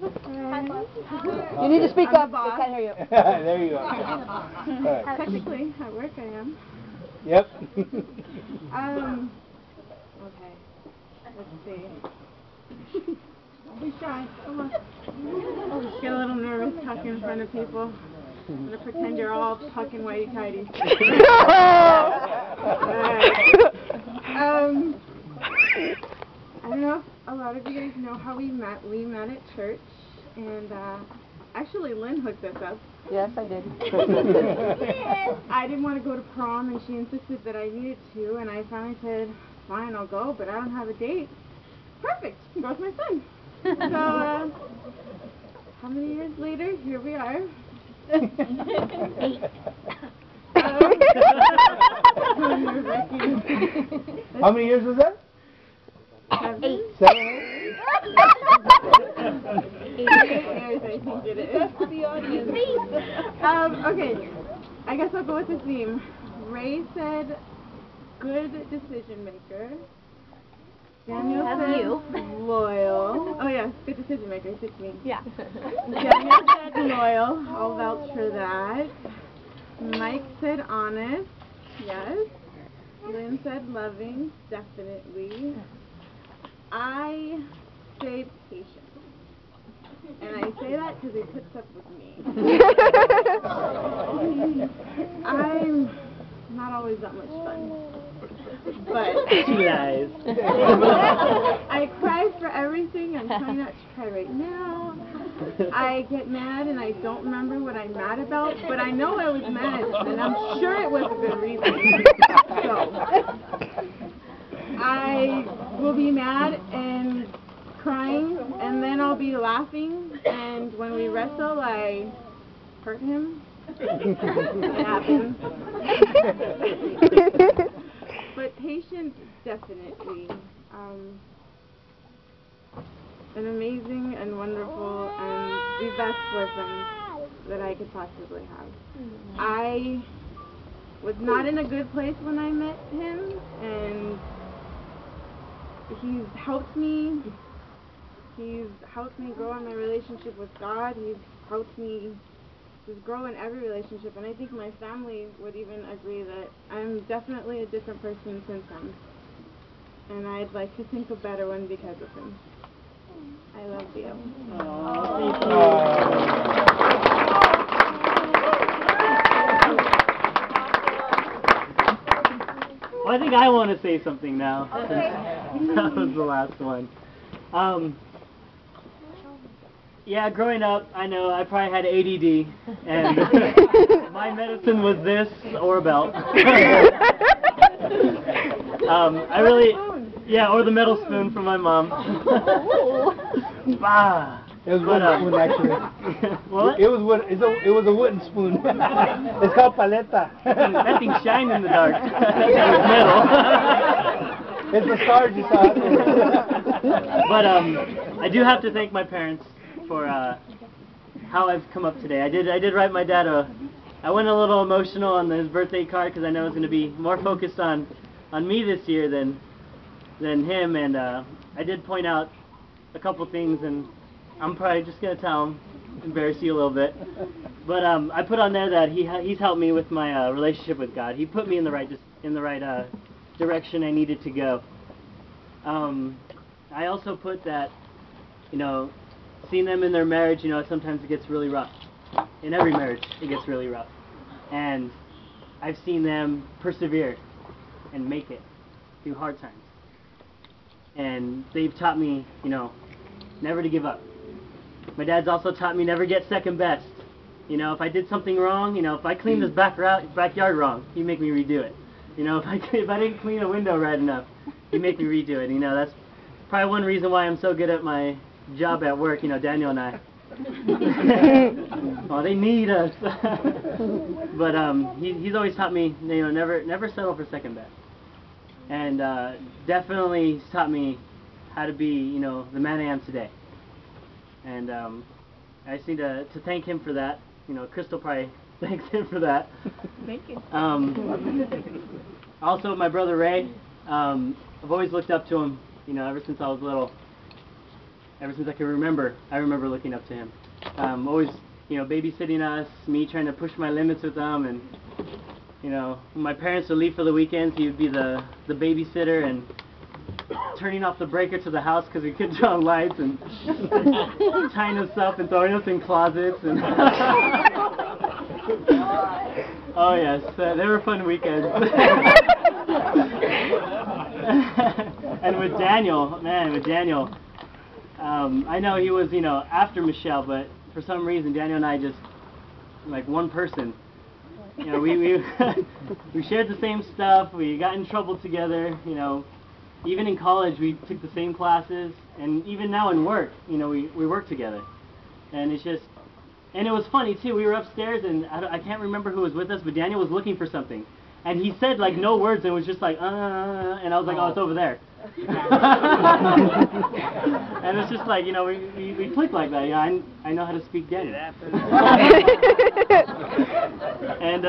You need to speak up. They can't hear you. There you go. Right. Technically, at work I am. Yep. Okay. Let's see. Don't be shy. Come on. Just get a little nervous talking in front of people. I'm gonna pretend you're all fucking whitey-tighty. I don't know if a lot of you guys know how we met. We met at church, and actually Lynn hooked us up. Yes, I did. I didn't want to go to prom, and she insisted that I needed to, and I finally said, fine, I'll go, but I don't have a date. Perfect. Goes my son. So, how many years later? Here we are. 8. How many years was that? 7. 7? 8 years, I think it is. The audience. Okay, I guess I'll go with the theme. Ray said, good decision maker. Daniel said, loyal. Oh yeah, good decision maker, it's me. Yeah. Daniel said loyal, I'll vouch for that. Mike said honest, yes. Lynn said loving, definitely. I say patient. And I say that because he puts up with me. I'm not always that much fun. But She lies. I cry for everything. I'm trying not to cry right now. I get mad and I don't remember what I'm mad about, but I know I was mad and I'm sure it was a good reason. So I will be mad and crying, and then I'll be laughing, and when we wrestle I hurt him. It happens. But patience, definitely. An amazing and wonderful and the best boyfriend that I could possibly have. I was not in a good place when I met him, and he's helped me. He's helped me grow in my relationship with God. He's helped me just grow in every relationship, and I think my family would even agree that I'm definitely a different person since then. And I'd like to think a better one because of him. I love you. Well, I think I want to say something now. Okay. That was the last one. Yeah, growing up, I know I probably had ADD, and my medicine was this or a belt. I really, yeah, or the metal spoon from my mom. It was wooden spoon, actually. What? It was wood. It was a wooden spoon. It's called paleta. That thing shined in the dark. It was metal. It's the stars you saw. But I do have to thank my parents for how I've come up today. I did write my dad I went a little emotional on his birthday card because I know it's going to be more focused on me this year than him, and I did point out a couple things, and I'm probably just going to tell him, embarrass you a little bit. But I put on there that he's helped me with my relationship with God. He put me in the right direction I needed to go. I also put that, you know, seeing them in their marriage, you know, sometimes it gets really rough. In every marriage, it gets really rough. And I've seen them persevere and make it through hard times. And they've taught me, you know, never to give up. My dad's also taught me never get second best. You know, if I did something wrong, you know, if I cleaned this backyard wrong, he'd make me redo it. You know, if I didn't clean a window right enough, he'd make me redo it. You know, that's probably one reason why I'm so good at my job at work, you know, Daniel and I. Oh, they need us. But he's always taught me, you know, never settle for second best. And definitely he's taught me how to be, you know, the man I am today. And I just need to thank him for that. You know, Krystal probably thanks him for that. Thank you. Also, my brother Ray, I've always looked up to him, you know, ever since I was little. ever since I can remember, I remember looking up to him. Always, you know, babysitting us, me trying to push my limits with them, and you know, when my parents would leave for the weekends, he would be the babysitter and turning off the breaker to the house because we couldn't turn on lights, and tying us up and throwing us in closets. And oh yes, they were fun weekends. And with Daniel, I know he was, you know, after Michelle, but for some reason Daniel and I just like one person. You know, we we shared the same stuff. We got in trouble together. You know, even in college we took the same classes, and even now in work, you know, we work together. And it's just, and it was funny too. We were upstairs, and I can't remember who was with us, but Daniel was looking for something, and he said like no words, and it was just like and I was like, oh, it's over there. And it's just like, you know, we click like that. Yeah, I know how to speak Daniel. And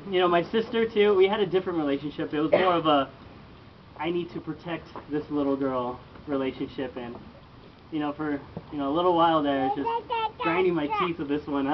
you know, my sister too. We had a different relationship. It was more of a I need to protect this little girl relationship, and you know, for a little while there, it's just grinding my teeth with this one.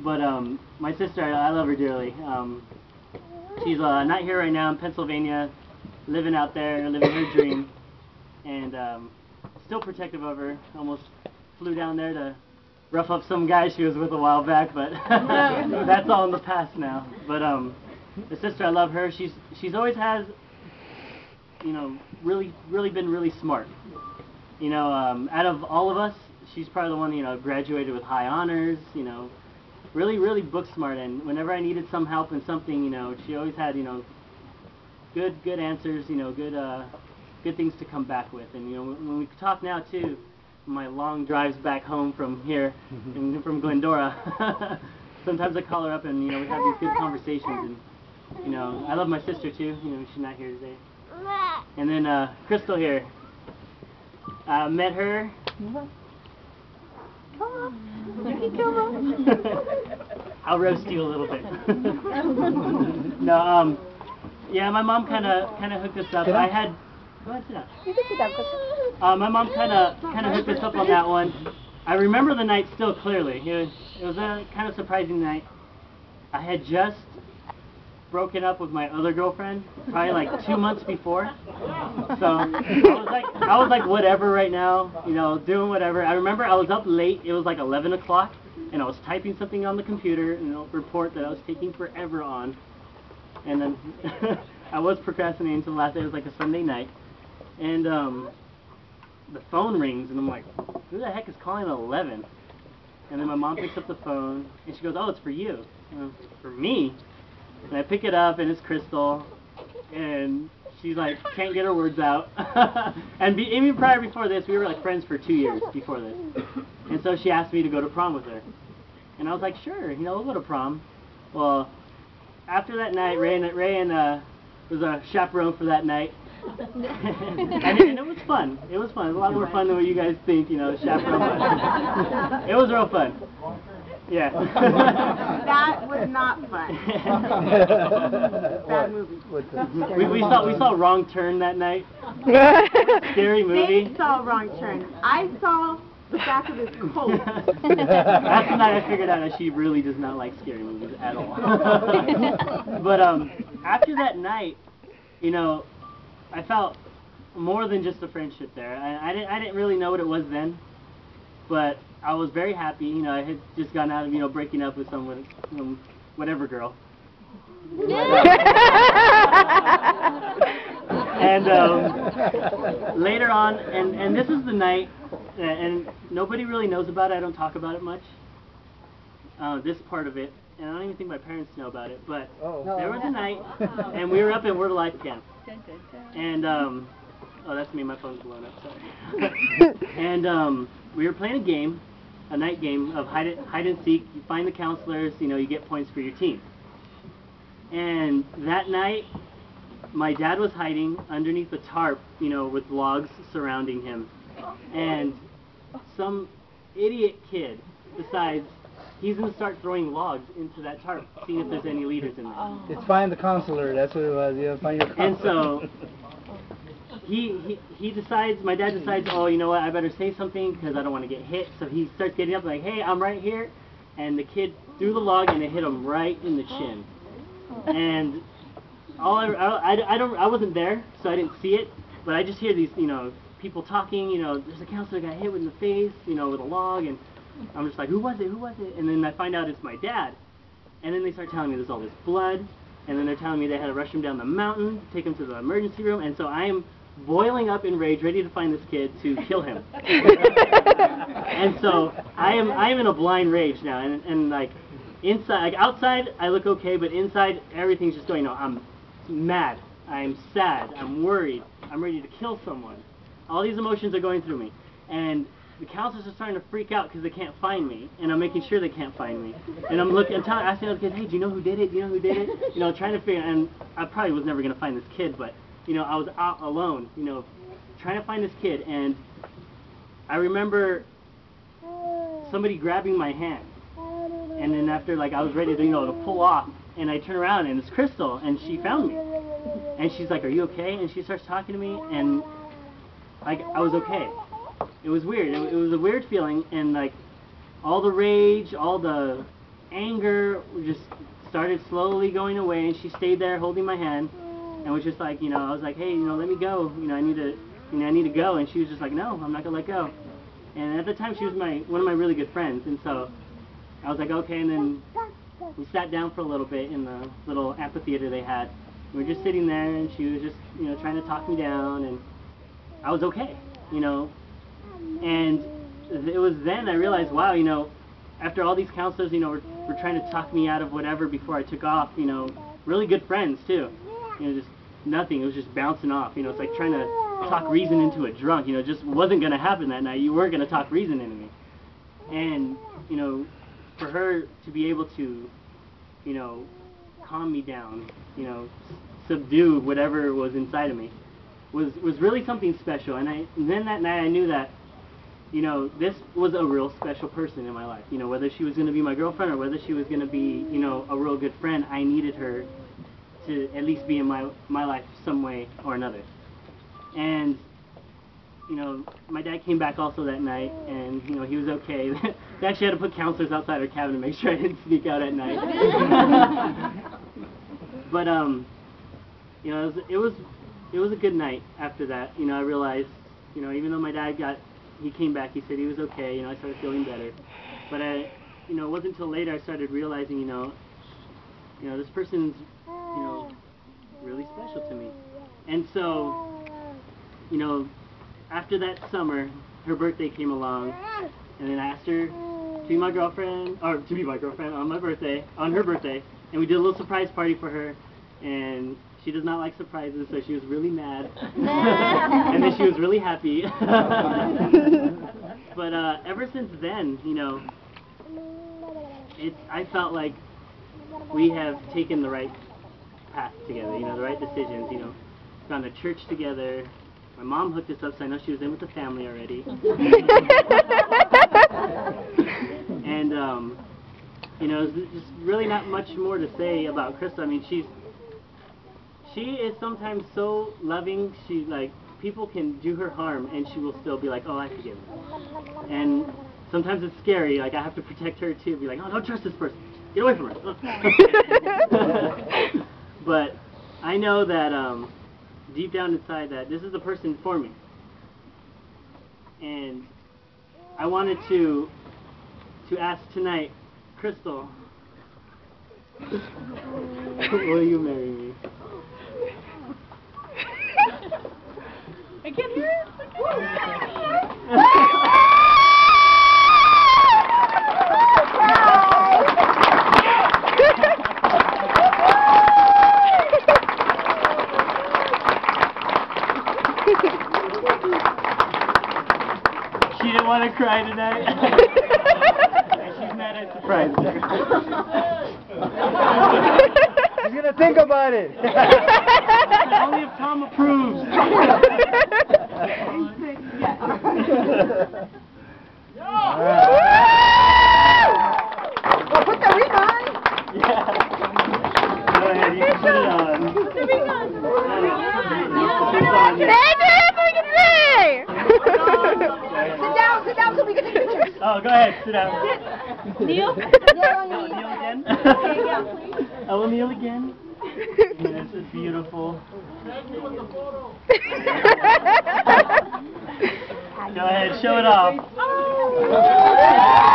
But my sister, I love her dearly. She's not here right now in Pennsylvania, living out there, living her dream, and still protective of her. Almost flew down there to rough up some guy she was with a while back, but that's all in the past now. But the sister, I love her. She's always has, you know, really been really smart. You know, out of all of us, she's probably the one, you know, graduated with high honors. You know, really book smart. And whenever I needed some help in something, you know, she always had, you know, good answers. You know, good things to come back with. And you know, when we talk now too, my long drives back home from here, and from Glendora, sometimes I call her up and, you know, we have these good conversations. And you know, I love my sister too. You know, she's not here today. And then Krystal here. Met her. I'll roast you a little bit. No, yeah, my mom kind of hooked us up. I had. Go ahead, sit down. You can sit down, Krystal. My mom kind of hooked us up on that one. I remember the night still clearly. It was a kind of surprising night. I had just broken up with my other girlfriend probably like 2 months before, so I was like whatever right now, you know, doing whatever. I remember I was up late. It was like 11 o'clock, and I was typing something on the computer, you know, report that I was taking forever on, and then I was procrastinating until the last day. It was like a Sunday night, and the phone rings, and I'm like, who the heck is calling at 11? And then my mom picks up the phone, and she goes, oh, it's for you. For me? And I pick it up, and it's Krystal, and she's like, can't get her words out. And even prior before this, we were like friends for 2 years before this. And so she asked me to go to prom with her. And I was like, sure, you know, we'll go to prom. Well, after that night, Ray was a chaperone for that night. and it was fun. It was fun. It was a lot more fun than what you guys think, you know, chaperone was. It was real fun. Yeah. That was not fun. Bad movie. We saw Wrong Turn that night. Scary movie. They saw Wrong Turn. I saw the back of his coat. That's the night I figured out that she really does not like scary movies at all. But after that night, you know, I felt more than just a friendship there. I didn't really know what it was then, but I was very happy. You know, I had just gotten out of, you know, breaking up with someone, whatever girl. And later on, and this is the night, and nobody really knows about it. I don't talk about it much. This part of it, and I don't even think my parents know about it. But there was a night, and we were up at Word of Life camp, and oh, that's me. My phone's blown up. Sorry. And we were playing a game, a night game of hide and seek. You find the counselors, you know, you get points for your team. And that night, my dad was hiding underneath the tarp, you know, with logs surrounding him. And some idiot kid decides he's going to start throwing logs into that tarp, seeing if there's any leaders in there. It's find the counselor, that's what it was, yeah, find your counselor. And so he decides, my dad decides, oh, you know what, I better say something because I don't want to get hit. So he starts getting up like, hey, I'm right here. And the kid threw the log and it hit him right in the chin. And I wasn't there, so I didn't see it. But I just hear these, you know, people talking, you know, there's a counselor got hit in the face, you know, with a log. And I'm just like, who was it? Who was it? And then I find out it's my dad. And then they start telling me there's all this blood. And then they're telling me they had to rush him down the mountain, take him to the emergency room. And so I am boiling up in rage, ready to find this kid to kill him. And so I am in a blind rage now. And like inside, like outside, I look okay, but inside, everything's just going, you know, I'm mad, I'm sad, I'm worried, I'm ready to kill someone. All these emotions are going through me. And the counselors are starting to freak out because they can't find me, and I'm making sure they can't find me. And I'm asking other kids, hey, do you know who did it? Do you know who did it? You know, trying to figure. And I probably was never going to find this kid, but you know, I was out alone, you know, trying to find this kid. And I remember somebody grabbing my hand, and then after, like, I was ready to, you know, to pull off, and I turn around and it's Krystal, and she found me, and she's like, are you okay? And she starts talking to me, and like I was okay. It was weird. It was a weird feeling, and like all the rage, all the anger just started slowly going away, and she stayed there holding my hand and was just like, you know, I was like, hey, you know, let me go. You know, I need to go. And she was just like, no, I'm not gonna let go. And at the time, she was one of my really good friends, and so I was like, okay. And then we sat down for a little bit in the little amphitheater they had. We were just sitting there, and she was just, you know, trying to talk me down, and I was okay, you know. And it was then I realized, wow, you know, after all these counselors, you know, were trying to talk me out of whatever before I took off, you know, really good friends too, you know, just nothing, it was just bouncing off, you know, it's like trying to talk reason into a drunk, you know, it just wasn't going to happen that night, you weren't going to talk reason into me. And, you know, for her to be able to, you know, calm me down, you know, subdue whatever was inside of me, was really something special. And then that night I knew that, you know, this was a real special person in my life. You know, whether she was going to be my girlfriend or whether she was going to be, you know, a real good friend, I needed her to at least be in my life some way or another. And, you know, my dad came back also that night, and, you know, he was okay. They actually had to put counselors outside our cabin to make sure I didn't sneak out at night. But, you know, it was a good night after that. You know, I realized, you know, even though my dad he came back, he said he was okay, you know, I started feeling better. But you know, it wasn't until later I started realizing, you know, this person's, you know, really special to me. And so, you know, after that summer, her birthday came along, and then I asked her to be my girlfriend, or to be my girlfriend on her birthday, and we did a little surprise party for her, and she does not like surprises, so she was really mad. And then she was really happy. But ever since then, you know, I felt like we have taken the right path together, you know, the right decisions, you know. Found a church together. My mom hooked us up, so I know she was in with the family already. And, you know, there's just really not much more to say about Krystal. I mean, she is sometimes so loving. She, like, people can do her harm, and she will still be like, oh, I forgive her. And sometimes it's scary. Like, I have to protect her, too. Be like, oh, don't trust this person. Get away from her. But I know that deep down inside that this is the person for me. And I wanted to ask tonight, Krystal, will you marry me? I can't hear it. She didn't want to cry tonight. And she's mad I surprised her. He's gonna think about it. Only if Tom approves. Well, put the ring on. Yeah. Go ahead, you can put it on. Put the ring on. Baby! Sit down. Kneel. No, kneel again. Okay, yeah, please. I will kneel again. This is beautiful. Go ahead, show it off. Oh.